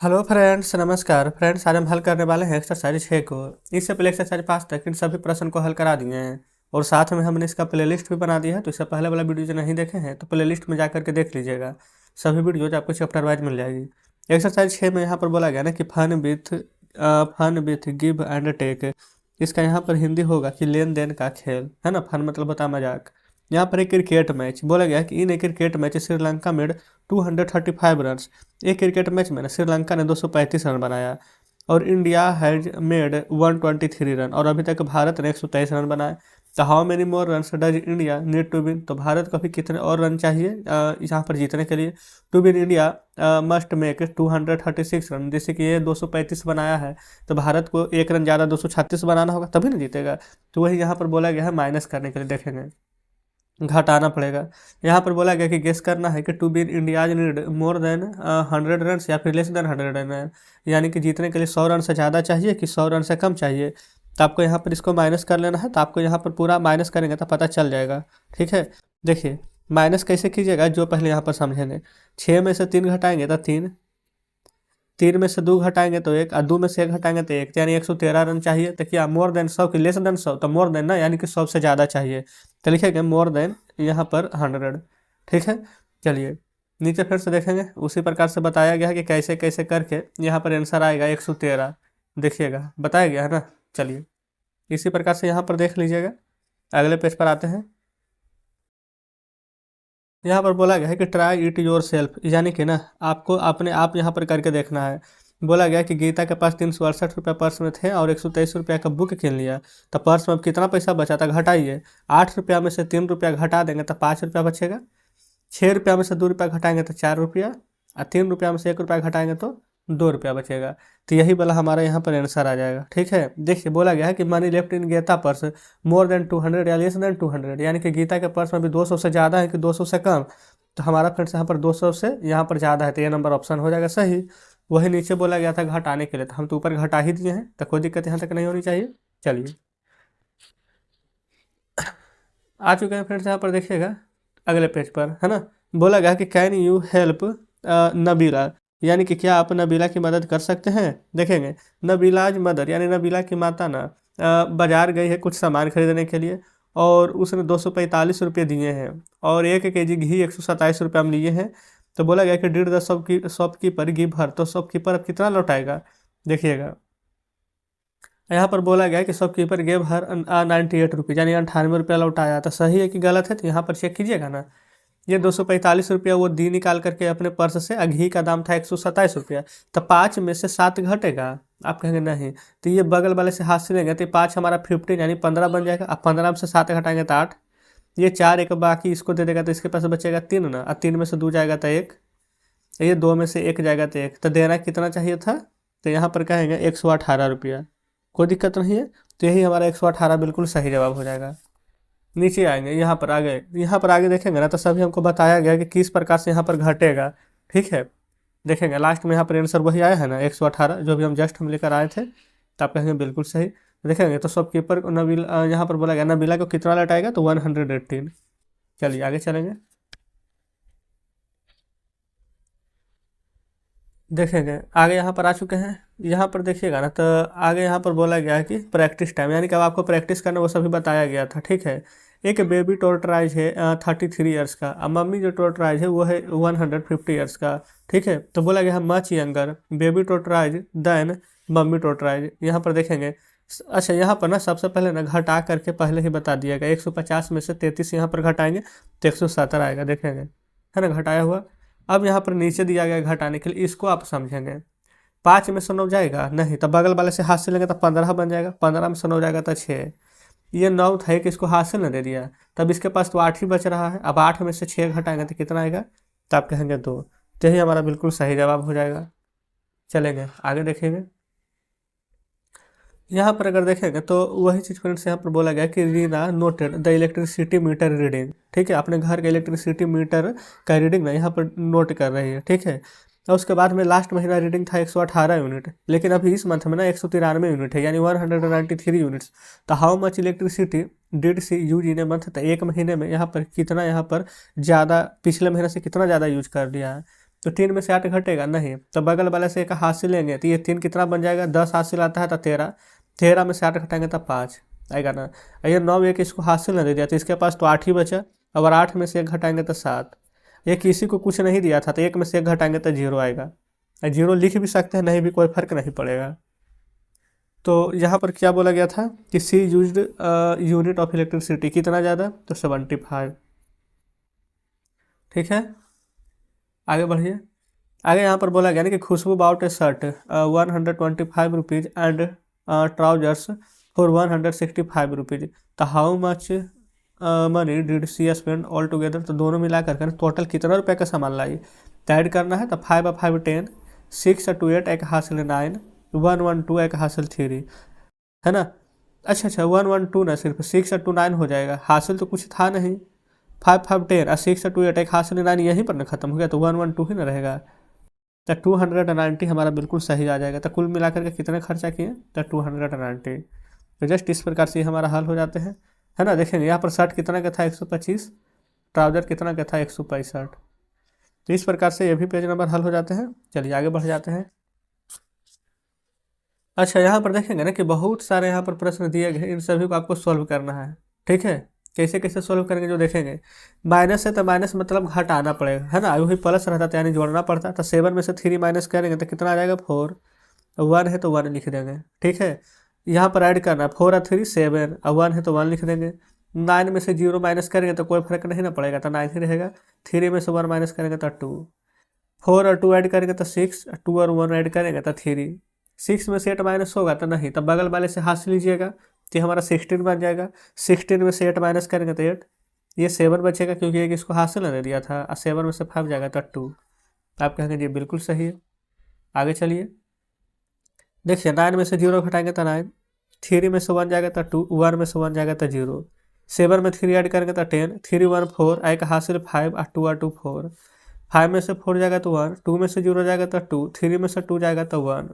Hello friends, नमस्कार friends. आज हम हल करने वाले हैं एक्सरसाइज 6 को। इससे पहले एक्सरसाइज 5 तक इन सभी प्रश्न को हल करा दिए हैं और साथ में हमने इसका प्लेलिस्ट भी बना दिया है। तो इससे पहले वाला वीडियो जो नहीं देखे हैं तो प्लेलिस्ट में जा करके देख लीजिएगा। सभी वीडियोज आपको चैप्टर वाइज मिल जाएगी। एक्सरसाइज 6 में यहाँ पर बोला गया ना कि fun with give and take. इसका यहाँ पर हिंदी होगा कि लेन देन का खेल, है ना। फन मतलब होता है मजाक। यहाँ पर एक क्रिकेट मैच बोला गया कि in a cricket match Sri Lanka made 235 run. एक क्रिकेट मैच में ना श्रीलंका ने 235 रन बनाया और इंडिया हैज मेड 123 रन, और अभी तक भारत ने 123 रन बनाए। तो how many more runs does India need to win. तो भारत को भी कितने और रन चाहिए यहाँ पर जीतने के लिए। To win India must make 236 runs. जैसे कि ये 235 बनाया है तो भारत को एक रन ज़्यादा 236 बनाना होगा तभी ना जीतेगा। तो वही यहाँ पर बोला गया है माइनस करने के लिए, देखेंगे घटाना पड़ेगा। यहाँ पर बोला गया कि गेस करना है कि to be India's need more than 100 runs या फिर लेस देन 100 रन, यानी कि जीतने के लिए 100 रन से ज़्यादा चाहिए कि 100 रन से कम चाहिए। तो आपको यहाँ पर इसको माइनस कर लेना है। तो आपको यहाँ पर पूरा माइनस करेंगे तो पता चल जाएगा, ठीक है। देखिए माइनस कैसे कीजिएगा, जो पहले यहाँ पर समझेंगे। 6 में से 3 घटाएंगे तो 3, 3 में से 2 घटाएंगे तो 1, और 2 में से 1 घटाएंगे तो 1, यानी 113 रन चाहिए। तो क्या मोर देन 100 की लेस देन 100, तो मोर देन ना, यानी कि 100 से ज़्यादा चाहिए। तो लिखेंगे मोर देन यहाँ पर 100, ठीक है। चलिए नीचे फिर से देखेंगे, उसी प्रकार से बताया गया है कि कैसे कैसे करके यहाँ पर आंसर आएगा 113। देखिएगा बताया गया है ना। चलिए इसी प्रकार से यहाँ पर देख लीजिएगा। अगले पेज पर आते हैं। यहाँ पर बोला गया है कि ट्राई इट योर सेल्फ, यानी कि ना आपको अपने आप यहाँ पर करके देखना है। बोला गया कि गीता के पास 368 रुपये पर्स में थे और 123 रुपये का बुक किन लिया। तो पर्स में अब कितना पैसा बचा था, घटाइए। 8 रुपया में से 3 रुपया घटा देंगे तो 5 रुपया बचेगा। 6 रुपया में से 2 रुपया घटाएंगे तो 4 रुपया, और 3 रुपया में से 1 रुपया घटाएंगे तो 2 रुपया बचेगा। तो यही वाला हमारा यहाँ पर आंसर आ जाएगा, ठीक है। देखिए बोला गया है कि money left in Geeta purse more than 200 या लेस देन 200, यानी कि गीता के पर्स में भी 200 से ज़्यादा है कि 200 से कम। तो हमारा फ्रेंड्स यहाँ पर 200 से यहाँ पर ज़्यादा है, तो ये नंबर ऑप्शन हो जाएगा सही। वही नीचे बोला गया था घटाने के लिए, तो हम तो ऊपर घटा ही दिए हैं, तो कोई दिक्कत यहाँ तक नहीं होनी चाहिए। चलिए आ चुके हैं फ्रेंड्स, यहाँ पर देखिएगा अगले पेज पर, है ना। बोला गया कि कैन यू हेल्प नबीला, यानी कि क्या आप नबीला की मदद कर सकते हैं। देखेंगे नबीलाज मदर, यानी नबीला की माता ना बाजार गई है कुछ सामान खरीदने के लिए, और उसने 245 रुपये दिए हैं और 1 kg घी 127 रुपये हम लिए हैं। तो बोला गया कि did the shopkeeper give her, तो शॉपकीपर अब कितना लौटाएगा। देखिएगा यहाँ पर बोला गया कि शॉपकीपर गेव हर 98 रुपीज़, यानी 98 रुपया लौटाया। तो सही है कि गलत है, तो यहाँ पर चेक कीजिएगा ना। ये 245 रुपया वो दी निकाल करके अपने पर्स से, घी का दाम था 127 रुपया। तो 5 में से 7 घटेगा, आप कहेंगे नहीं। तो ये बगल वाले से हाथ से लेंगे तो 5 हमारा 15 यानी 15 बन जाएगा। अब 15 में से 7 घटाएंगे तो 8, ये 4 एक बाकी इसको दे देगा तो इसके पास बचेगा 3 ना, और 3 में से 2 जाएगा तो 1, ये 2 में से 1 जाएगा तो 1। तो देना कितना चाहिए था, तो यहाँ पर कहेंगे 118 रुपया। कोई दिक्कत नहीं है, तो यही हमारा 118 बिल्कुल सही जवाब हो जाएगा। नीचे आएंगे, यहाँ पर आगे देखेंगे ना, तो सभी हमको बताया गया कि किस प्रकार से यहाँ पर घटेगा, ठीक है। देखेंगे लास्ट में यहाँ पर आंसर वही आया है ना 118, जो भी हम लेकर आए थे। तो आप कहेंगे बिल्कुल सही। देखेंगे तो शॉपकीपर नबीला, यहाँ पर बोला गया नबीला को कितना लौटाएगा, तो 118। चलिए आगे चलेंगे। देखेंगे आगे यहाँ पर आ चुके हैं। यहाँ पर देखिएगा ना, तो आगे यहाँ पर बोला गया है कि प्रैक्टिस टाइम, यानी कि अब आपको प्रैक्टिस करना वो सभी बताया गया था, ठीक है। एक बेबी टोटराइज है 33 ईयर्स का, अब मम्मी जो टोटराइज है वो है 150 ईयर्स का, ठीक है। तो बोला गया है much younger baby tortoise then mummy tortoise. यहाँ पर देखेंगे अच्छा, यहाँ पर ना सबसे पहले ना घटा करके पहले ही बता दिया गया। 150 में से 33 यहाँ पर घटाएंगे तो 170 आएगा, देखेंगे है ना घटाया हुआ। अब यहाँ पर नीचे दिया गया घटाने के लिए, इसको आप समझेंगे। 5 में से 9 जाएगा नहीं, तो बगल वाले से हाथ से लेंगे तो 15 बन जाएगा। 15 में से 9 जाएगा तो 6, ये 9 था कि इसको हाथ से न दे दिया, तब इसके पास तो 8 ही बच रहा है। अब 8 में से 6 घटाएंगे तो कितना आएगा, तो आप कहेंगे 2। तो यही हमारा बिल्कुल सही जवाब हो जाएगा। चलेंगे आगे देखेंगे। यहाँ पर अगर देखेंगे तो वही चीज़ फ्रेंड्स यहाँ पर बोला गया कि Reena noted the electricity meter reading, ठीक है। अपने घर के इलेक्ट्रिसिटी मीटर का रीडिंग ना यहाँ पर नोट कर रही है, ठीक है। और उसके बाद में लास्ट महीना रीडिंग था 118 यूनिट, लेकिन अभी इस मंथ में ना 193 यूनिट है, यानी 193 यूनिट्स। तो how much electricity did she use in a month, तो एक महीने में यहाँ पर कितना, यहाँ पर ज़्यादा पिछले महीने से कितना ज़्यादा यूज कर लिया है। तो 3 में से 8 घटेगा नहीं, तो बगल वाले से एक हासिल लेंगे तो ये 3 कितना बन जाएगा, 10 हासिल आता है तो 13, 13 में से 8 घटाएंगे तो 5 आएगा ना। ये 9 एक इसको हासिल नहीं दे दिया तो इसके पास तो 8 ही बचा, और 8 में से 1 घटाएंगे तो 7। ये किसी को कुछ नहीं दिया था तो 1 में से 1 घटाएंगे तो 0 आएगा। 0 लिख भी सकते हैं, नहीं भी कोई फर्क नहीं पड़ेगा। तो यहाँ पर क्या बोला गया था कि सी यूज्ड यूनिट ऑफ इलेक्ट्रिसिटी कितना ज़्यादा, तो 75। ठीक है, आगे बढ़िए। आगे यहाँ पर बोला गया ना कि Khushboo bought a shirt 125 rupees and trousers for 165 rupees, तो how much money did she spend all together, तो दोनों मिला कर टोटल कितना रुपये का सामान लाई, तो ऐड करना है। तो 5 और 5 10, 6 और 2 8, एक हासिल 9, 1 1 2 एक हासिल 3, है ना। अच्छा 1 1 2 ना, सिर्फ 6 और 2 9 हो जाएगा, हासिल तो कुछ था नहीं। 5 5 10 और 6 और 2 8, एक हासिल 9 यहीं पर ना खत्म हो गया, तो 1 1 2 ही ना रहेगा। तो 290 हमारा बिल्कुल सही आ जाएगा। तो कुल मिलाकर के कितने खर्चा किए, तो 290। तो जस्ट इस प्रकार से हमारा हल हो जाते हैं, है ना। देखेंगे यहाँ पर शर्ट कितना का था 125, ट्राउजर कितना का था 165। तो इस प्रकार से ये भी पेज नंबर हल हो जाते हैं। चलिए आगे बढ़ जाते हैं। अच्छा यहाँ पर देखेंगे ना कि बहुत सारे यहाँ पर प्रश्न दिए गए, इन सभी को आपको सॉल्व करना है। ठीक है, कैसे कैसे सॉल्व करेंगे जो देखेंगे। माइनस है तो माइनस मतलब घटाना पड़ेगा, है ना। वही प्लस रहता था यानी जोड़ना पड़ता। तो 7 में से 3 माइनस करेंगे तो कितना आ जाएगा 4, 1 है तो 1 लिख देंगे। ठीक है, यहाँ पर ऐड करना 4 और 3 7, और 1 है तो 1 लिख देंगे। 9 में से 0 माइनस करेंगे तो कोई फर्क नहीं ना पड़ेगा, तो 9 ही रहेगा। 3 में से 1 माइनस करेंगे तो 2, 4 और 2 ऐड करेंगे तो 6, 2 और 1 ऐड करेंगे तो 3। 6 में से 8 माइनस होगा तो नहीं, तब बगल वाले से हाथ लीजिएगा तो हमारा 16 बन जाएगा। 16 में से 8 माइनस करेंगे तो 8, ये 7 बचेगा क्योंकि एक इसको हासिल नहीं दिया था, और 7 में से 5 जाएगा तो 2। आप कहेंगे जी बिल्कुल सही है। आगे चलिए, देखिए 9 में से 0 घटाएंगे तो 9, 3 में से 1 जाएगा तो 2, 1 में से 1 जाएगा तो 0, 7 में 3 ऐड करेंगे तो 10, 3 1 4, एक हासिल 5 और 2 और 2 4, 5 में से 4 जाएगा तो 1, 2 में से 0 जाएगा तो 2, 3 में से 2 जाएगा तो 1,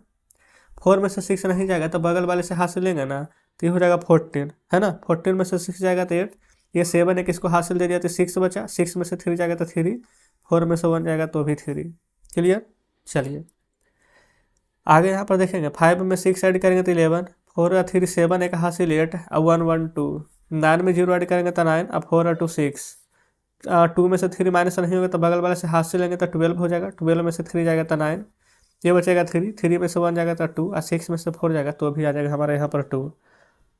4 में से 6 नहीं जाएगा तो बगल वाले से हासिल लेंगे ना, तो ये हो जाएगा 14, है ना। 14 में से 6 जाएगा तो 8, ये 7 एक इसको हासिल दे दिया तो 6 बचा, 6 में से 3 जाएगा तो 3, 4 में से 1 जाएगा तो भी 3। क्लियर। चलिए आगे यहाँ पर देखेंगे, 5 में 6 ऐड करेंगे तो 11, 4 और 3 7, एक हासिल 8 और 1 1 2, 9 में 0 ऐड करेंगे तो 9, और 4 और 2 6, 2 में से 3 माइनस नहीं होगा तो बगल वाले से हाथ से लेंगे तो 12 हो जाएगा, 12 में से 3 जाएगा तो 9, ये बचेगा 3, 3 में से 1 जाएगा तो 2, और 6 में से 4 जाएगा तो भी आ जाएगा हमारे यहाँ पर 2।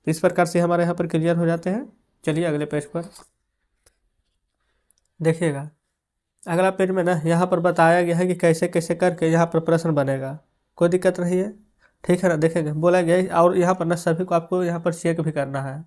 इस प्रकार से हमारे यहाँ पर क्लियर हो जाते हैं। चलिए अगले पेज पर देखिएगा। अगला पेज में ना यहाँ पर बताया गया है कि कैसे कैसे करके यहाँ पर प्रश्न बनेगा, कोई दिक्कत नहीं है। ठीक है ना, देखेंगे बोला गया है, और यहाँ पर ना सभी को आपको यहाँ पर चेक भी करना है।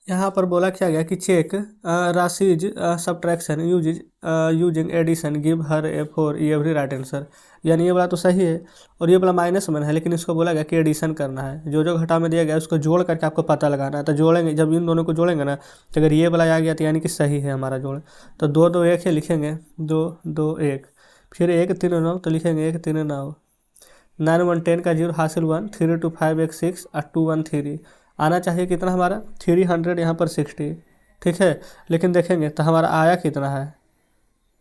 यहाँ पर बोला क्या गया कि check Rashi's subtraction using addition give her a for every right answer, यानी ये वाला तो सही है और ये वाला माइनस में है, लेकिन इसको बोला गया कि एडिशन करना है। जो जो घटा में दिया गया उसको जोड़ करके आपको पता लगाना है। तो जोड़ेंगे, जब इन दोनों को जोड़ेंगे ना, तो अगर ये वाला आ गया तो यानी कि सही है हमारा जोड़। तो 2 2 1 है, लिखेंगे 2 2 1, फिर 1 3 9 तो लिखेंगे 1 3 9, 9 1 10 का 0 हासिल 1, 3 2 5 1 6 और 2 1 3, आना चाहिए कितना हमारा 300 यहाँ पर 60। ठीक है, लेकिन देखेंगे तो हमारा आया कितना है,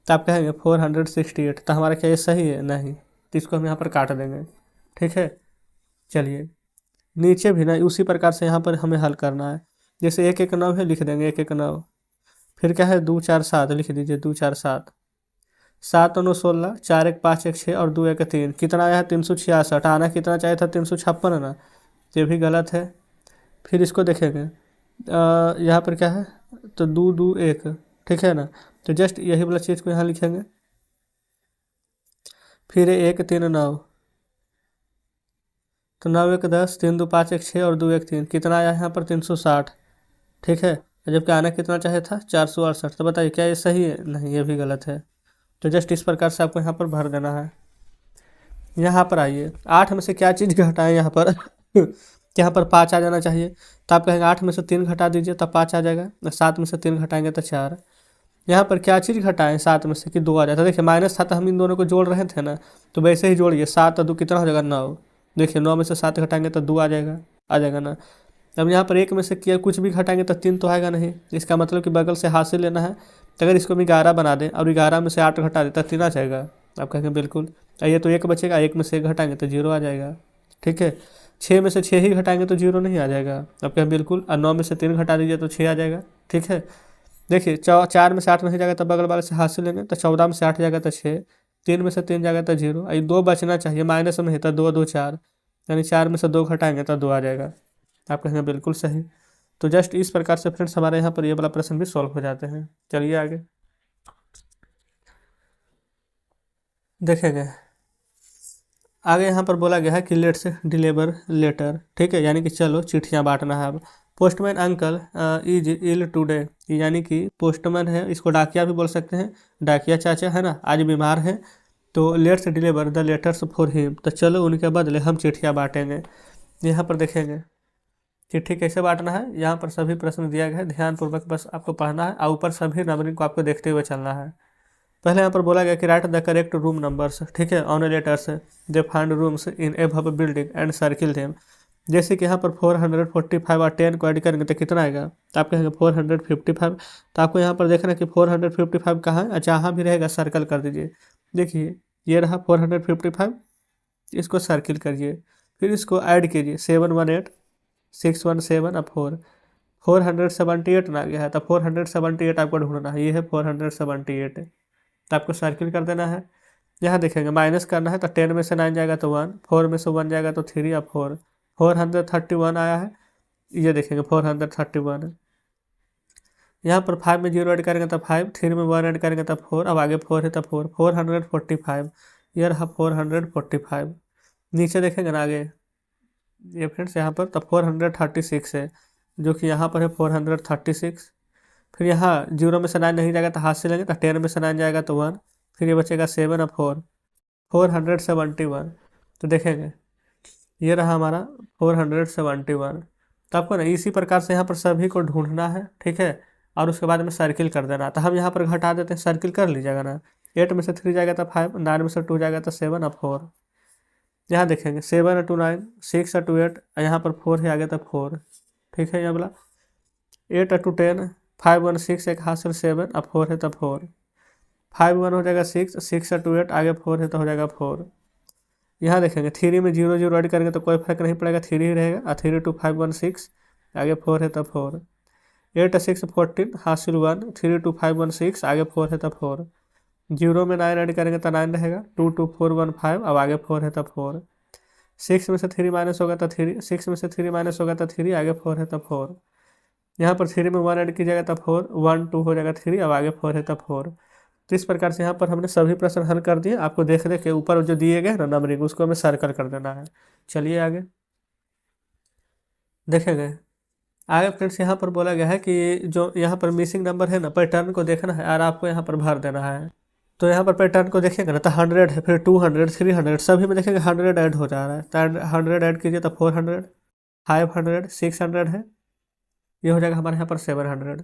तो आप कहेंगे 468, तो हमारा क्या ये सही है, नहीं, तो इसको हम यहाँ पर काट देंगे। ठीक है, चलिए नीचे भी ना उसी प्रकार से यहाँ पर हमें हल करना है। जैसे 1 1 9 है, लिख देंगे 1 1 9, फिर क्या है 2 4 7, लिख दीजिए 2 4 7, 7 9 16, 4 1 5 1 6 और 2 1 3, कितना आया है 366, आना कितना चाहिए था 356 ना, ये भी गलत है। फिर इसको देखेंगे यहाँ पर क्या है, तो 2 2 1, ठीक है ना, तो जस्ट यही वाला चीज़ को यहाँ लिखेंगे। फिर 1 3 9, तो 9 1 10, 3 2 5 1 6 और 2 1 3, कितना आया यहाँ पर 360। ठीक है, जबकि आना कितना चाहिए था 468, तो बताइए क्या ये सही है, नहीं ये भी गलत है। तो जस्ट इस प्रकार से आपको यहाँ पर भर देना है। यहाँ पर आइए, 8 में से क्या चीज़ घटाएं यहाँ पर यहाँ पर 5 आ जाना चाहिए, तो आप कहेंगे 8 में से 3 घटा दीजिए तब 5 आ जाएगा, 7 में से 3 घटाएंगे तो 4। यहाँ पर क्या चीज़ घटाएं 7 में से कि 2 आ जाता है। देखिए माइनस था तो हम इन दोनों को जोड़ रहे थे ना, तो वैसे ही जोड़िए, 7 और 2 कितना हो जाएगा 9। देखिए 9 में से 7 घटाएंगे तो 2 आ जाएगा ना। अब यहाँ पर 1 में से किया कुछ भी घटाएंगे तो 3 तो आएगा नहीं, इसका मतलब कि बगल से हासिल लेना है। तो अगर इसको हम 11 बना दें और 11 में से 8 घटा दें तो 3 आ जाएगा, आप कहेंगे बिल्कुल। ये तो एक बचेगा, एक में से एक घटाएंगे तो जीरो आ जाएगा। ठीक है, 6 में से 6 ही घटाएंगे तो जीरो नहीं आ जाएगा। आप कहें बिल्कुल। और 9 में से 3 घटा दीजिए तो 6 आ जाएगा। ठीक है, देखिए 4 में से 8 नहीं जाएगा तो बगल वाले से हाथ से लेंगे तो 14 में से 8 जाएगा तो 6, 3 में से 3 जाएगा तो जीरो, ये 2 बचना चाहिए, माइनस में नहीं तो 2 2 4, यानी 4 में से 2 घटाएंगे तो 2 आ जाएगा। आप कहेंगे बिल्कुल सही। तो जस्ट इस प्रकार से फ्रेंड्स हमारे यहाँ पर ये वाला प्रश्न भी सॉल्व हो जाते हैं। चलिए आगे देखेंगे। आगे यहाँ पर बोला गया है कि लेट्स डिलीवर लेटर। ठीक है, यानी कि चलो चिट्ठियाँ बांटना है अब। Postman uncle is ill today, यानी कि पोस्टमैन है, इसको डाकिया भी बोल सकते हैं, डाकिया चाचा है ना, आज बीमार है, तो let's deliver the letters for him, तो चलो उनके बदले हम चिट्ठियाँ बांटेंगे। यहाँ पर देखेंगे चिट्ठी कैसे बांटना है। यहाँ पर सभी प्रश्न दिया गया है, ध्यानपूर्वक बस आपको पढ़ना है और ऊपर सभी नंबरिंग को आपको देखते हुए चलना है। पहले यहाँ पर बोला गया कि right the correct room numbers. ठीक है, on letters they find rooms in above building and circle them. जैसे कि यहाँ पर 445 और 10 को ऐड करेंगे तो कितना आएगा, तो आप कहेंगे 455। तो आपको यहाँ पर देखना कि 455 कहाँ है, जहाँ भी रहेगा सर्कल कर दीजिए। देखिए ये रहा 455, इसको सर्किल करिए, फिर इसको ऐड कीजिए 718 617 और 478 ना गया है, तो 478 आपको ढूंढना है, ये है 478, तो आपको सर्किल कर देना है। यहाँ देखेंगे माइनस करना है, तो 10 में से 9 जाएगा तो 1, 4 में से 1 जाएगा तो 3 और 431 आया है। ये देखेंगे 431 है। यहाँ पर 5 में 0 ऐड करेंगे तो 5, 3 में 1 ऐड करेंगे तो 4, अब आगे 4 है तो 445, ये रहा 445। नीचे देखेंगे ना आगे ये फ्रेंड्स यहाँ पर, तो 436 है, जो कि यहाँ पर है 436। फिर यहाँ 0 में से 9 नहीं जाएगा तो हाथ से लेंगे, तो 10 में से 9 जाएगा तो 1, फिर ये बचेगा 7 और 471। तो देखेंगे ये रहा हमारा 471। तो आपको ना इसी प्रकार से यहाँ पर सभी को ढूंढना है। ठीक है, और उसके बाद में सर्किल कर देना। तो हम यहाँ पर घटा देते हैं, सर्किल कर लीजिएगा ना। 8 में से 3 जाएगा तो 5, 9 में से 2 जाएगा तो 7 और 4। यहाँ देखेंगे 7 2 9, 6 2 8, यहाँ पर 4 है आगे तो 4। ठीक है, ये वाला 8 2 10, 5 1 6, एक हाथ से 7 और 4 है तो 4, 5 1 हो जाएगा 6, 6 2 8, आगे 4 है तो हो जाएगा 4। यहाँ देखेंगे 3 में 0 0 ऐड करेंगे तो कोई फर्क नहीं पड़ेगा, 3 ही रहेगा, और 3 2 5 1 6, आगे 4 है तो 4, 8 6 14, हासिल 1, 3 2 5 1 6, आगे 4 है तो 4, 0 में 9 ऐड करेंगे तो 9 रहेगा, 2 2 4 1 5, अब आगे 4 है तो 4, 6 में से 3 माइनस होगा तो 3, 6 में से 3 माइनस होगा तो 3, आगे 4 है तो 4। यहाँ पर 3 में 1 ऐड कीजिएगा तो 4, 1 2 हो जाएगा 3, अब आगे 4 है तो 4। तो इस प्रकार से यहाँ पर हमने सभी प्रश्न हल कर दिए। आपको देख के ऊपर जो दिए गए ना नंबरिंग, उसको हमें सर्कल कर देना है। चलिए आगे देखेंगे। आगे फ्रेंड्स यहाँ पर बोला गया है कि जो यहाँ पर मिसिंग नंबर है ना, पैटर्न को देखना है और आपको यहाँ पर भर देना है। तो यहाँ पर पैटर्न को देखेंगे ना, तो 100 है, फिर 200, 300, सभी में देखेंगे 100 ऐड हो जा रहा है, तो 100 ऐड कीजिए तो 400, 500, 600 है, ये हो जाएगा हमारे यहाँ पर 700।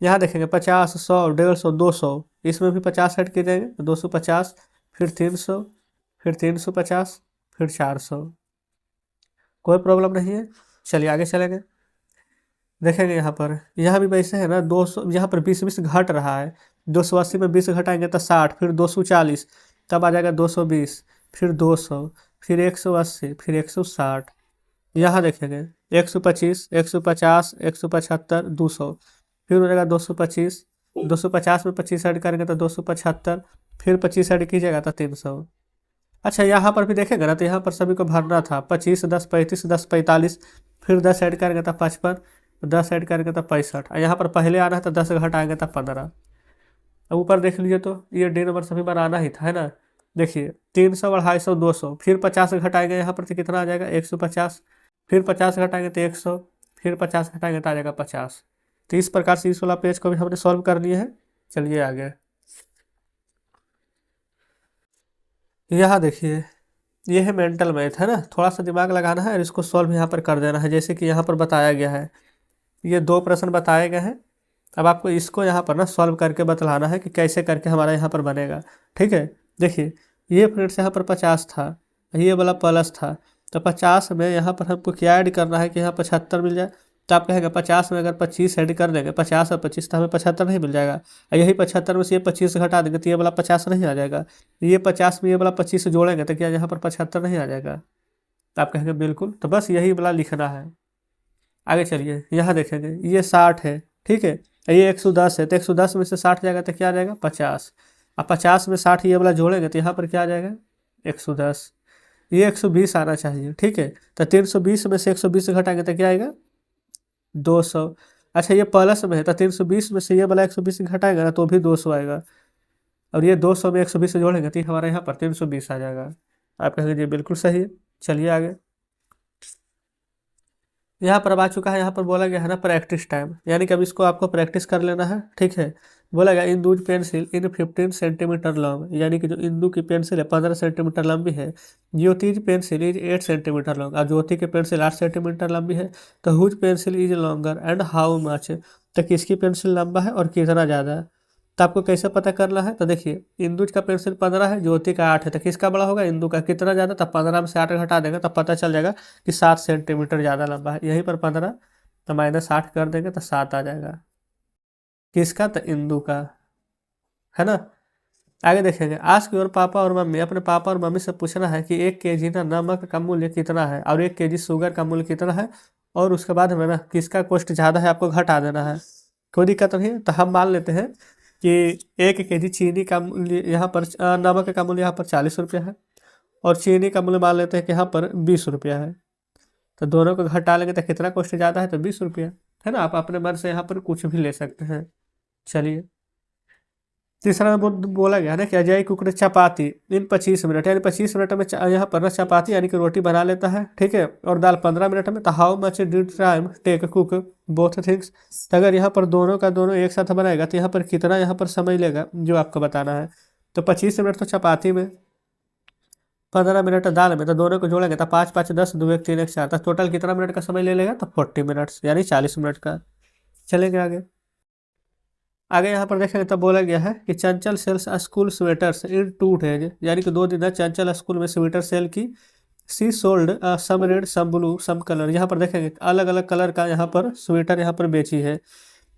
यहाँ देखेंगे 50, 100, 150, 200, इसमें भी 50 ऐड किए जाएंगे तो 250, फिर 300, फिर 350, फिर 400। कोई प्रॉब्लम नहीं है। चलिए आगे चलेंगे। देखेंगे यहाँ पर, यहाँ भी वैसे है ना, 200, यहाँ पर 20 घट रहा है, 280 में 20 घटाएंगे तो 60, फिर 240, तब आ जाएगा 220, फिर 200, फिर 180, फिर 160। यहाँ देखेंगे 125, 150, 175, 200, फिर हो जाएगा 225, 250 में 25 ऐड करेंगे तो 275, फिर 25 ऐड कीजिएगा तो 300। अच्छा यहाँ पर भी देखेंगे ना, तो यहाँ पर सभी को भरना था 25, 10 35, 10 45, फिर 10 ऐड करेंगे तो 55, 10 ऐड करेंगे तो 65, यहाँ पर पहले आना है तो 10 घटाएंगे तो 15। अब ऊपर देख लीजिए, तो ये डी नंबर सभी बार आना ही था, है ना। देखिए 300, 250, 200, फिर 50 घटाएंगे यहाँ पर तो कितना आ जाएगा 150, फिर 50 घटाएंगे तो 100, फिर 50 घटाएंगे तो आ जाएगा 50। तो इस प्रकार से इस वाला पेज को भी हमने सॉल्व कर लिया है। चलिए आगे। यहाँ देखिए ये है मेंटल मैथ, है ना, थोड़ा सा दिमाग लगाना है और इसको सॉल्व यहाँ पर कर देना है। जैसे कि यहाँ पर बताया गया है, ये 2 प्रश्न बताए गए हैं। अब आपको इसको यहाँ पर ना सॉल्व करके बतलाना है कि कैसे करके हमारा यहाँ पर बनेगा। ठीक है, देखिए ये फ्रेंड्स यहाँ पर 50 था, ये वाला प्लस था, तो 50 में यहाँ पर हमको क्या ऐड करना है कि यहाँ 75 मिल जाए, तो आप कहेंगे 50 में अगर 25 ऐड कर देंगे, 50 और 25 तो हमें 75 नहीं मिल जाएगा। और यही 75 में से ये 25 घटा देंगे तो ये वाला 50 नहीं आ जाएगा। ये 50 में ये वाला 25 जोड़ेंगे तो क्या यहाँ पर 75 नहीं आ जाएगा? तो आप कहेंगे बिल्कुल। तो बस यही वाला लिखना है। आगे चलिए, यहाँ देखेंगे ये 60 है, ठीक है, ये 110 है, तो 110 में से 60 जाएगा तो क्या आ जाएगा? 50। अब 50 में 60 ये वाला जोड़ेंगे तो यहाँ पर क्या आ जाएगा? 110। ये 120 आना चाहिए, ठीक है। तो 320 में से 120 घटाएंगे तो क्या आएगा? 200। अच्छा ये प्लस में है तो 320 में से ये वाला 120 घटाएगा ना तो भी 200 आएगा। और ये 200 में 120 जोड़ेंगे तो हमारे यहाँ पर 320 आ जाएगा। आप कहेंगे जी बिल्कुल सही है। चलिए आगे, यहाँ पर अब आ चुका है, यहाँ पर बोला गया है ना प्रैक्टिस टाइम, यानी कि अब इसको आपको प्रैक्टिस कर लेना है, ठीक है। बोला गया इंदुज पेंसिल इन 15 सेंटीमीटर लॉन्ग, यानी कि जो इंदु की पेंसिल है 15 सेंटीमीटर लंबी है। Jyoti's pencil is 8 centimetres long, और ज्योति की पेंसिल 8 सेंटीमीटर लंबी है। तो whose pencil is longer and how much, तो किसकी पेंसिल लंबा है और कितना ज़्यादा है। तो आपको कैसे पता करना है? तो देखिए इंदुज का पेंसिल 15 है, ज्योति का 8 है, तो किसका बड़ा होगा? इंदु का। कितना ज़्यादा? तब 15 में से 8 घटा देंगे तब पता चल जाएगा कि 7 सेंटीमीटर ज़्यादा लंबा है। यहीं पर 15 तो -8 कर देंगे तो 7 आ जाएगा। किसका? तो इंदु का, है ना। आगे देखेंगे, आज की ओर पापा और मम्मी, अपने पापा और मम्मी से पूछना है कि 1 kg ना नमक का मूल्य कितना है और 1 kg शुगर का मूल्य कितना है, और उसके बाद में ना किसका कॉस्ट ज़्यादा है आपको घटा देना है। कोई दिक्कत नहीं है। तो हम मान लेते हैं कि 1 kg चीनी का मूल्य यहाँ पर नमक का मूल्य यहाँ पर 40 रुपया है, और चीनी का मूल्य मान लेते हैं कि यहाँ पर 20 रुपया है। तो दोनों को घटा लेंगे तो कितना कॉस्ट ज़्यादा है? तो 20 रुपया, है ना। आप अपने मन से यहाँ पर कुछ भी ले सकते हैं। चलिए, तीसरा बोला गया है ना कि अजय कुकड़े चपाती इन 25 मिनट, यानी 25 मिनट में यहाँ पर ना चपाती यानी कि रोटी बना लेता है, ठीक है, और दाल 15 मिनट में। तो how much did time take cook both things, तो अगर यहाँ पर दोनों का दोनों एक साथ बनाएगा तो यहाँ पर कितना यहाँ पर समय लेगा जो आपको बताना है। तो 25 मिनट तो चपाती में, 15 मिनट दाल में, तो दोनों को जोड़ेंगे तो 5 5 10 2 1 3 1 4, तो टोटल कितना मिनट का समय ले लेगा? तो 40 मिनट्स, यानी 40 मिनट का। चलेंगे आगे। आगे यहाँ पर देखेंगे तब बोला गया है कि चंचल sales school sweaters in 2 days, यानी कि 2 दिन चंचल स्कूल में स्वेटर सेल की। She sold some red some blue some colour, यहाँ पर देखेंगे अलग अलग कलर का यहाँ पर स्वेटर यहाँ पर बेची है।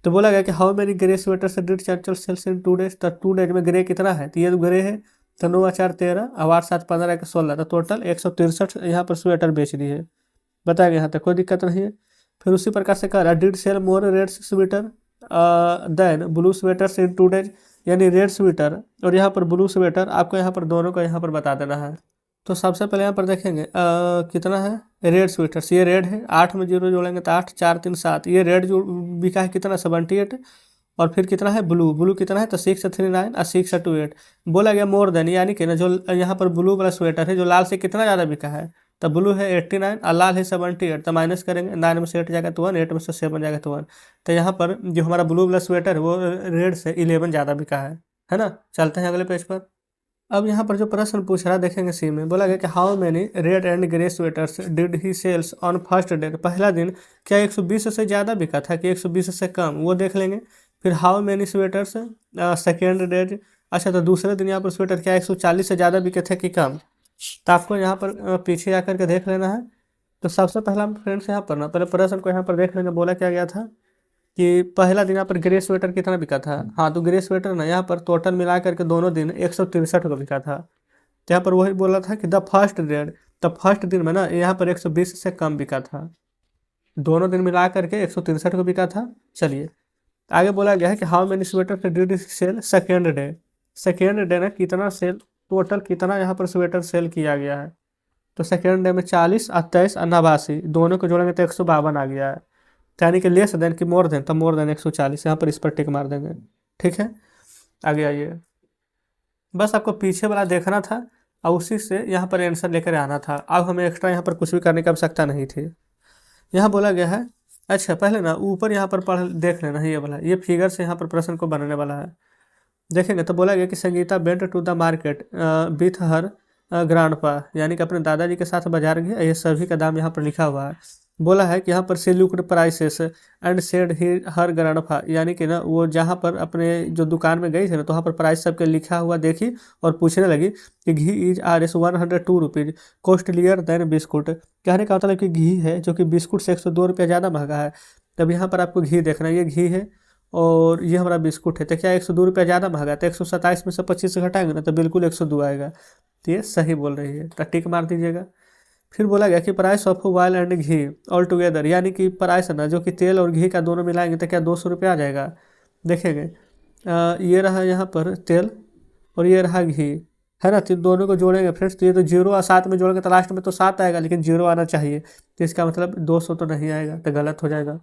तो बोला गया कि how many grey sweater did Chanchal sales in 2 days, तो 2 डेज में ग्रे कितना है? तो ये ग्रे है, तो 9 4 13 और 8 7 15 के 16, तो टोटल 163 यहाँ पर स्वेटर बेच दी है। बताएंगे यहाँ तक कोई दिक्कत नहीं है। फिर उसी प्रकार से कह रहा है did sell more red sweater than blue sweaters in 2 days, यानी रेड स्वेटर और यहाँ पर ब्लू स्वेटर आपको यहाँ पर दोनों को यहाँ पर बता देना है। तो सबसे पहले यहाँ पर देखेंगे कितना है रेड स्वेटर्स, ये रेड है, 8 में 0 जोड़ेंगे तो 8 4 3 7, ये रेड जो बिका है कितना? 78। और फिर कितना है ब्लू, ब्लू कितना है? तो 639 और 628। बोला गया मोर देन, यानी कि ना जो यहाँ पर ब्लू वाला स्वेटर है जो लाल से कितना ज़्यादा बिका है, तो ब्लू है 89 और लाल है 78, तो माइनस करेंगे, 9 में से 8 जाएगा तो 1, 8 में से 7 जाएगा तो 1। तो यहाँ पर जो हमारा ब्लू वाला स्वेटर है वो रेड से 11 ज़्यादा बिका है ना। चलते हैं अगले पेज पर। अब यहाँ पर जो प्रश्न पूछ रहा है देखेंगे सी में, बोला गया कि how many red and grey sweaters did he sells on first day, पहला दिन क्या 120 से ज़्यादा बिका था कि 120 से कम, वो देख लेंगे। फिर how many sweaters second day, अच्छा तो दूसरे दिन यहाँ पर स्वेटर क्या 140 से ज़्यादा बिके थे कि कम, तो आपको यहाँ पर पीछे आकर के देख लेना है। तो सबसे पहला फ्रेंड्स यहाँ पर ना पहले प्रश्न को यहाँ पर देख लेंगे, बोला क्या गया था कि पहला दिन यहाँ पर ग्रे स्वेटर कितना बिका था। हाँ तो ग्रे स्वेटर ना यहाँ पर टोटल मिला करके दोनों दिन 163 को बिका था। तो यहाँ पर वही बोला था कि द फर्स्ट डेड, तो फर्स्ट दिन में ना यहाँ पर 120 से कम बिका था, दोनों दिन मिला करके 163 को बिका था। चलिए आगे बोला गया है कि how many sweater did sell second day, second day ना कितना सेल, टोटल कितना यहाँ पर स्वेटर सेल किया गया है। तो सेकेंड डे में 40 और 23 और 89 दोनों को जोड़ेंगे तो 152 आ गया है, यानी कि लेस देन कि मोर देन, तो मोर देन 140, यहाँ पर इस पर टिक मार देंगे। ठीक है आगे आइए, बस आपको पीछे वाला देखना था और उसी से यहाँ पर आंसर लेकर आना था। अब हमें एक्स्ट्रा यहाँ पर कुछ भी करने की आवश्यकता नहीं थी। यहाँ बोला गया है, अच्छा पहले ना ऊपर यहाँ पर पढ़ देख लेना है, ये वाला ये फिगर से यहाँ पर प्रश्न को बनाने वाला है। देखेंगे तो बोला गया कि Sangeeta went to the market with her grandpa यानी कि अपने दादाजी के साथ बाजार गए, ये सभी का दाम यहाँ पर लिखा हुआ है। बोला है कि यहाँ पर से looked prices and said he her grandpa, यानी कि ना वो जहाँ पर अपने जो दुकान में गई थी ना, तो वहाँ पर प्राइस सबके लिखा हुआ देखी और पूछने लगी कि ghee is Rs 102 rupees costlier than biscuit. कहने का मतलब कि घी है जो कि बिस्कुट से 102 रुपया ज़्यादा महंगा है। तब यहाँ पर आपको घी देखना है, ये घी है और ये हमारा बिस्कुट है, तो क्या 102 रुपया ज़्यादा महंगा है? तो 127 में से 25 घटाएंगे ना, तो बिल्कुल 102 आएगा। तो ये सही बोल रही है, तो टिक मार दीजिएगा। फिर बोला गया कि price of oil and ghee all together, यानी कि प्राइस है ना जो कि तेल और घी का दोनों मिलाएंगे तो क्या 200 रुपया आ जाएगा। देखेंगे ये रहा यहाँ पर तेल और ये रहा घी, है ना, तो दोनों को जोड़ेंगे फ्रेंड्स, तो ये तो जीरो और 7 में जोड़ेंगे तो लास्ट में तो 7 आएगा, लेकिन जीरो आना चाहिए, तो इसका मतलब 200 तो नहीं आएगा, तो गलत हो जाएगा।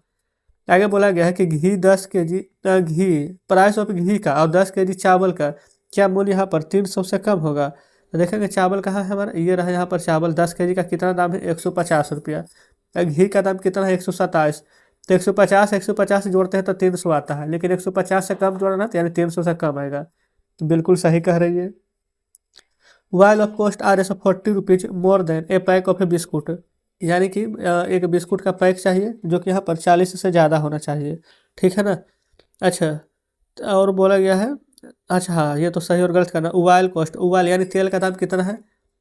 आगे बोला गया है कि घी 10 kg घी, प्राइस ऑफ घी का और 10 kg चावल का क्या मूल्य यहाँ पर 300 से कम होगा। तो देखेंगे चावल कहाँ है हमारा, ये रहा यहाँ पर चावल 10 kg का कितना दाम है 150 रुपया। घी का दाम कितना है 127, तो 150 जोड़ते हैं तो 300 आता है, लेकिन 150 से कम जोड़ना तो यानी 300 से कम आएगा। तो बिल्कुल सही कह रही है। While of cost Rs 40 rupees more than A pack of A biscuit, यानी कि एक बिस्कुट का पैक चाहिए जो कि यहाँ पर 40 से ज़्यादा होना चाहिए, ठीक है ना। अच्छा, और बोला गया है, अच्छा हाँ ये तो सही और गलत करना। उबाइल कॉस्ट, उबाइल यानी तेल का दाम कितना है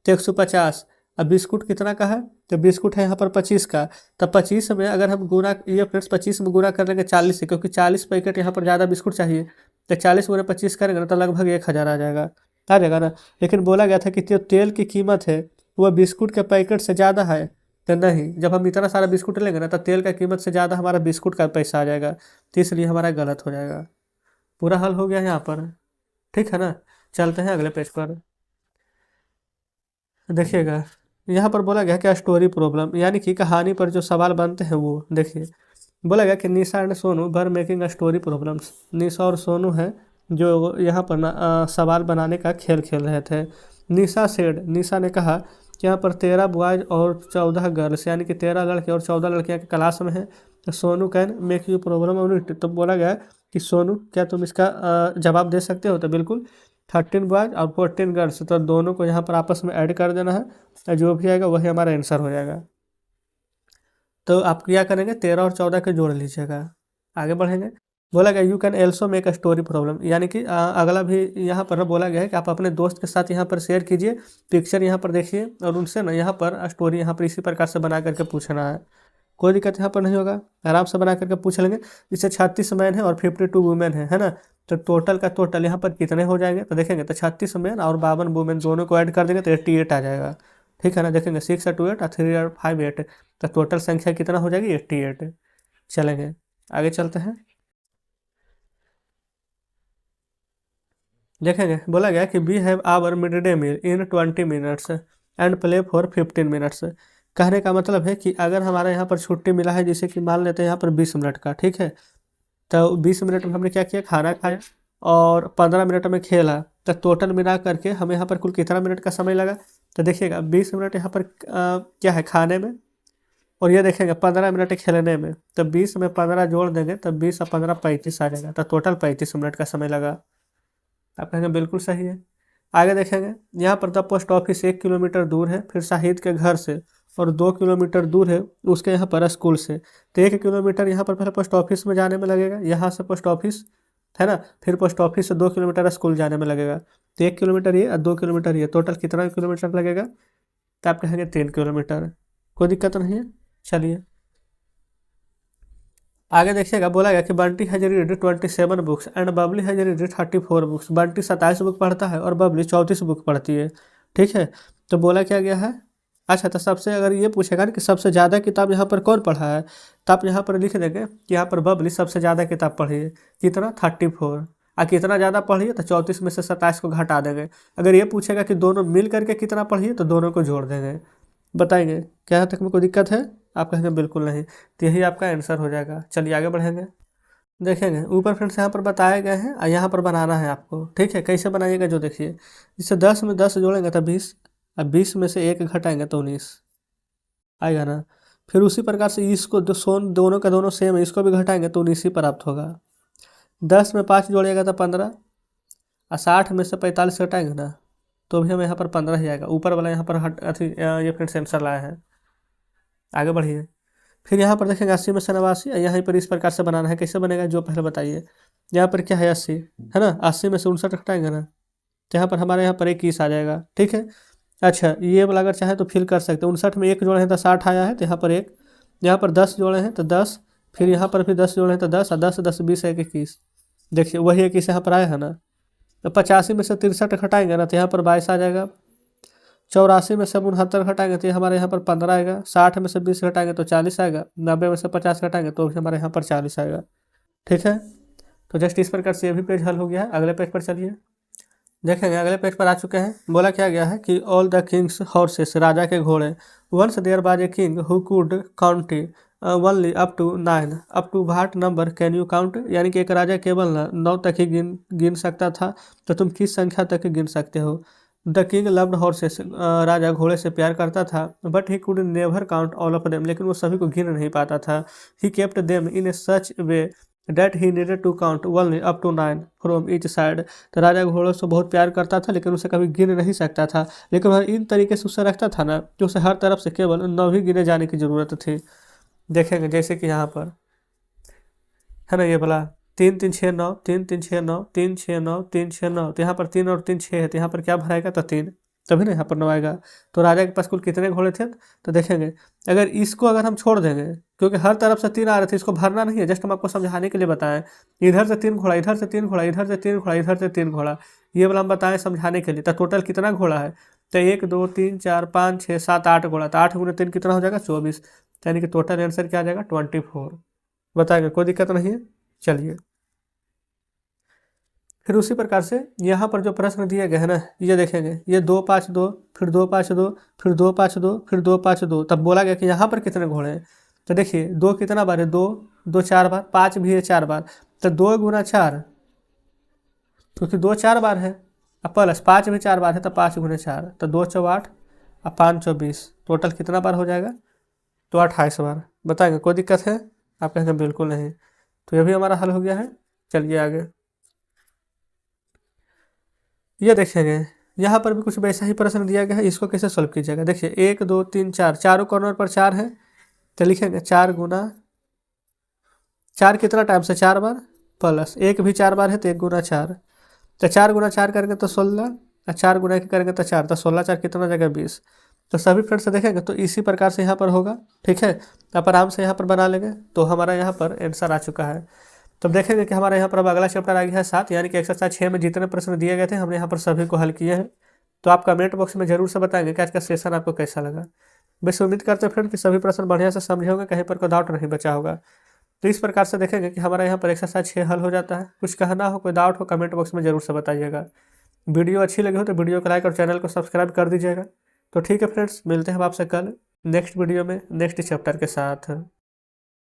तो 150, अब बिस्कुट कितना का है तो बिस्कुट है यहाँ पर 25 का, तब 25 में अगर हम गुना, ये फ्रेंड्स 25 में गुना कर लेंगे 40 से, क्योंकि 40 पैकेट यहाँ पर ज़्यादा बिस्कुट चाहिए, तो 40 गुना 25 करेंगे ना तो लगभग 1000 आ जाएगा ना। लेकिन बोला गया था कि जो तेल की कीमत है वह बिस्कुट के पैकेट से ज़्यादा है, तो नहीं, जब हम इतना सारा बिस्कुट लेंगे ना तो तेल का कीमत से ज़्यादा हमारा बिस्कुट का पैसा आ जाएगा, तो इसलिए हमारा गलत हो जाएगा। पूरा हल हो गया यहाँ पर, ठीक है ना। चलते हैं अगले पेज पर। देखिएगा यहाँ पर बोला गया कि स्टोरी प्रॉब्लम, यानी कि कहानी पर जो सवाल बनते हैं वो देखिए। बोला गया कि Nisha and Sonu were making a story problems, Nisha और सोनू हैं जो यहाँ पर ना सवाल बनाने का खेल खेल रहे थे। निशा सेड, निशा ने कहा कि यहाँ पर 13 बॉयज और 14 गर्ल्स, यानी कि 13 लड़के और 14 लड़कियाँ की क्लास में हैं, तो Sonu can make you problem on it. तो बोला गया कि सोनू क्या तुम इसका जवाब दे सकते हो, तो बिल्कुल 13 बॉयज और 14 गर्ल्स, तो दोनों को यहाँ पर आपस में ऐड कर देना है, तो जो भी आएगा वही हमारा आंसर हो जाएगा। तो आप क्या करेंगे 13 और 14 के जोड़ लीजिएगा। आगे बढ़ेंगे। बोला गया you can also make a story problem, यानी कि अगला भी यहाँ पर बोला गया है कि आप अपने दोस्त के साथ यहाँ पर शेयर कीजिए, पिक्चर यहाँ पर देखिए और उनसे ना यहाँ पर स्टोरी यहाँ पर इसी प्रकार से बना करके पूछना है। कोई दिक्कत यहाँ पर नहीं होगा, आराम से बना करके पूछ लेंगे। जैसे 36 मैन है और 52 वुमेन है ना, तो टोटल का टोटल यहाँ पर कितने हो जाएंगे तो देखेंगे, तो 36 मैन और 52 वुमेन दोनों को ऐड कर देंगे तो 88 आ जाएगा, ठीक है ना। देखेंगे 6 और 2 8 और 3 और 5 8, तो टोटल संख्या कितना हो जाएगी 88। चलेंगे आगे चलते हैं। देखेंगे बोला गया कि we have our mid day meal in 20 minutes and play for 15 minutes. कहने का मतलब है कि अगर हमारा यहाँ पर छुट्टी मिला है, जैसे कि मान लेते हैं यहाँ पर 20 मिनट का, ठीक है, तो 20 मिनट में हमने क्या किया, खाना खाया और 15 मिनट में खेला, तो टोटल मिला करके हमें यहाँ पर कुल कितना मिनट का समय लगा। तो देखिएगा 20 मिनट यहाँ पर क्या है खाने में, और ये देखेंगे 15 मिनट खेलने में, तो 20 में 15 जोड़ देंगे तो 20 और 15 35 आ जाएगा, तो टोटल 35 मिनट का समय लगा। आप कहेंगे बिल्कुल सही है। आगे देखेंगे यहाँ पर द पोस्ट ऑफिस 1 किलोमीटर दूर है, फिर शाहिद के घर से, और 2 किलोमीटर दूर है उसके यहाँ पर स्कूल से। तो 1 किलोमीटर यहाँ पर पहले पोस्ट ऑफिस में जाने में लगेगा, यहाँ से पोस्ट ऑफिस है ना, फिर पोस्ट ऑफिस से 2 किलोमीटर स्कूल जाने में लगेगा, तो 1 किलोमीटर ये और 2 किलोमीटर ये, टोटल कितना किलोमीटर लगेगा, तो आप कहेंगे 3 किलोमीटर। कोई दिक्कत नहीं है। चलिए आगे देखिएगा। बोला गया कि Bunty has read 27 books and Babli has read 34 books. Bunty 27 book पढ़ता है और बबली 34 बुक पढ़ती है, ठीक है। तो बोला क्या गया है, अच्छा, तो सबसे अगर ये पूछेगा ना कि सबसे ज़्यादा किताब यहाँ पर कौन पढ़ा है, तो आप यहाँ पर लिख देंगे कि यहाँ पर बबली सबसे ज़्यादा किताब पढ़ी है, कितना 34, और कितना ज़्यादा पढ़ी है तो 34 में से 27 को घटा देंगे। अगर ये पूछेगा कि दोनों मिल करके कितना पढ़ी है तो दोनों को जोड़ देंगे। बताएंगे क्या यहाँ तक में कोई दिक्कत है, आप कहेंगे बिल्कुल नहीं, तो यही आपका आंसर हो जाएगा। चलिए आगे बढ़ेंगे। देखेंगे ऊपर फ्रेंड्स यहाँ पर बताए गए हैं और यहाँ पर बनाना है आपको, ठीक है। कैसे बनाइएगा जो देखिए, जैसे 10 में 10 जोड़ेंगे तो 20, अब 20 में से 1 घटाएंगे तो 19 आएगा ना। फिर उसी प्रकार से इसको दोनों का दोनों सेम है, इसको भी घटाएंगे तो 19 ही प्राप्त होगा। 10 में 5 जोड़िएगा तो 15, और 60 में से 45 घटाएंगे ना तो भी हमें यहाँ पर 15 ही आएगा। ऊपर वाला यहाँ पर ये फ्रेंड्स आंसर लाया है। आगे बढ़िए। फिर यहाँ पर देखेंगे 80 में से 89, यहाँ पर इस प्रकार से बनाना है। कैसे बनेगा जो पहले बताइए। यहाँ पर क्या है 80 है ना, 80 में से 59 घटाएंगे ना, तो यहाँ पर हमारे यहाँ पर 21 आ जाएगा। ठीक है। अच्छा ये वाला अगर चाहे तो फिल कर सकते हैं। 59 में 1 जोड़े हैं तो 60 आया है, तो यहाँ पर 1, यहाँ पर 10 जोड़े हैं तो 10, फिर यहाँ पर भी 10 जोड़े हैं तो 10, और 10 10 20 है 21। देखिए वही 21 यहाँ पर आया है ना। तो 85 में से 63 घटाएंगे ना, तो यहाँ पर 22 आ जाएगा। 84 में से 69 घटाएंगे तो हमारे यहाँ पर 15 आएगा। 60 में से 20 घटाएंगे तो 40 आएगा। 90 में से 50 घटाएंगे तो हमारे यहाँ पर 40 आएगा। ठीक है। तो जस्ट इस प्रकार से ये भी पेज हल हो गया है। अगले पेज पर चलिए देखेंगे। अगले पेज पर आ चुके हैं। बोला क्या गया है कि ऑल द किंग्स हॉर्सेस, राजा के घोड़े, once there was a king who could count only up to 9, up to what number can you count, यानी कि एक राजा केवल 9 तक ही गिन सकता था, तो तुम किस संख्या तक गिन सकते हो। द किंग लव्ड हॉर्सेस, राजा घोड़े से प्यार करता था, but he could never count all of them, लेकिन वो सभी को गिन नहीं पाता था। He kept them in a such way that he needed to count only up to 9 from each side. तो राजा घोड़ों से बहुत प्यार करता था, लेकिन उसे कभी गिन नहीं सकता था, लेकिन वह इन तरीके से उससे रखता था ना कि उसे हर तरफ से केवल 9 ही गिने जाने की ज़रूरत थी। देखेंगे जैसे कि यहाँ पर है ना, ये बोला 3 3 6 9, 3 3 6 9, 3 6 9, 3 6 9, तो यहाँ पर 3 और 3 6 है, तो यहाँ पर क्या भराएगा, तो 3, तभी ना यहाँ पर 9 आएगा। तो राजा के पास कुल कितने घोड़े थे, तो देखेंगे अगर इसको अगर हम छोड़ देंगे, क्योंकि हर तरफ से 3 आ रहे थे, इसको भरना नहीं है, जस्ट हम आपको समझाने के लिए बताएं। इधर से 3 घोड़ा, इधर से 3 घोड़ा, इधर से 3 घोड़ा, इधर से 3 घोड़ा, ये वाला हम बताएं समझाने के लिए। तो टोटल कितना घोड़ा है, तो 1 2 3 4 5 6 7 8 घोड़ा, तो 8 गुने 3 कितना हो जाएगा, 24, यानी कि टोटल आंसर क्या आ जाएगा, 24। बताएंगे, कोई दिक्कत नहीं है। चलिए फिर उसी प्रकार से यहाँ पर जो प्रश्न दिए गए हैं ना, ये देखेंगे, ये 2 5 2, फिर 2 5 2, फिर 2 5 2, फिर 2 5 2, तब बोला गया कि यहाँ पर कितने घोड़े हैं। तो देखिए 2 कितना बार है, 2 2 4 बार, 5 भी है 4 बार, तो 2 गुना 4, क्योंकि 2 4 बार है, अब प्लस 5 भी 4 बार है, तो 5 गुने 4, तो 2 4 8 और 5 24, टोटल कितना बार हो जाएगा, तो 28 बार। बताएंगे कोई दिक्कत है, आप कहेंगे बिल्कुल नहीं। तो ये भी हमारा हल हो गया है। चलिए आगे ये देखेंगे, यहाँ पर भी कुछ वैसा ही प्रश्न दिया गया है, इसको कैसे सॉल्व कीजिएगा। देखिए 1 2 3 4, चारों कॉर्नर पर 4 है, तो लिखेंगे 4 गुना 4 कितना टाइम से 4 बार, प्लस 1 भी 4 बार है, तो 1 गुना 4, तो 4 गुना 4 करेंगे तो 16, और 4 गुना 1 करेंगे तो 4, तो 16 4 कितना जगह 20। तो सभी फ्रेंड्स से देखेंगे तो इसी प्रकार से यहाँ पर होगा। ठीक है, आप आराम से यहाँ पर बना लेंगे, तो हमारा यहाँ पर आंसर आ चुका है। तो देखेंगे कि हमारे यहाँ पर अब अगला चैप्टर आ गया है 7, यानी कि एक्सरसाइज 6 में जितने प्रश्न दिए गए थे हमने यहाँ पर सभी को हल किए हैं। तो आप कमेंट बॉक्स में जरूर से बताएंगे कि आज का सेशन आपको कैसा लगा। बस उम्मीद करते हैं फ्रेंड कि सभी प्रश्न बढ़िया से समझे होंगे, कहीं पर कोई डाउट नहीं बचा होगा। तो इस प्रकार से देखेंगे कि हमारा यहाँ पर एक्सरसाइज 6 हल हो जाता है। कुछ कहना हो, कोई डाउट हो, कमेंट बॉक्स में जरूर से बताइएगा। वीडियो अच्छी लगी हो तो वीडियो को लाइक और चैनल को सब्सक्राइब कर दीजिएगा। तो ठीक है फ्रेंड्स, मिलते हैं आपसे कल नेक्स्ट वीडियो में नेक्स्ट चैप्टर के साथ।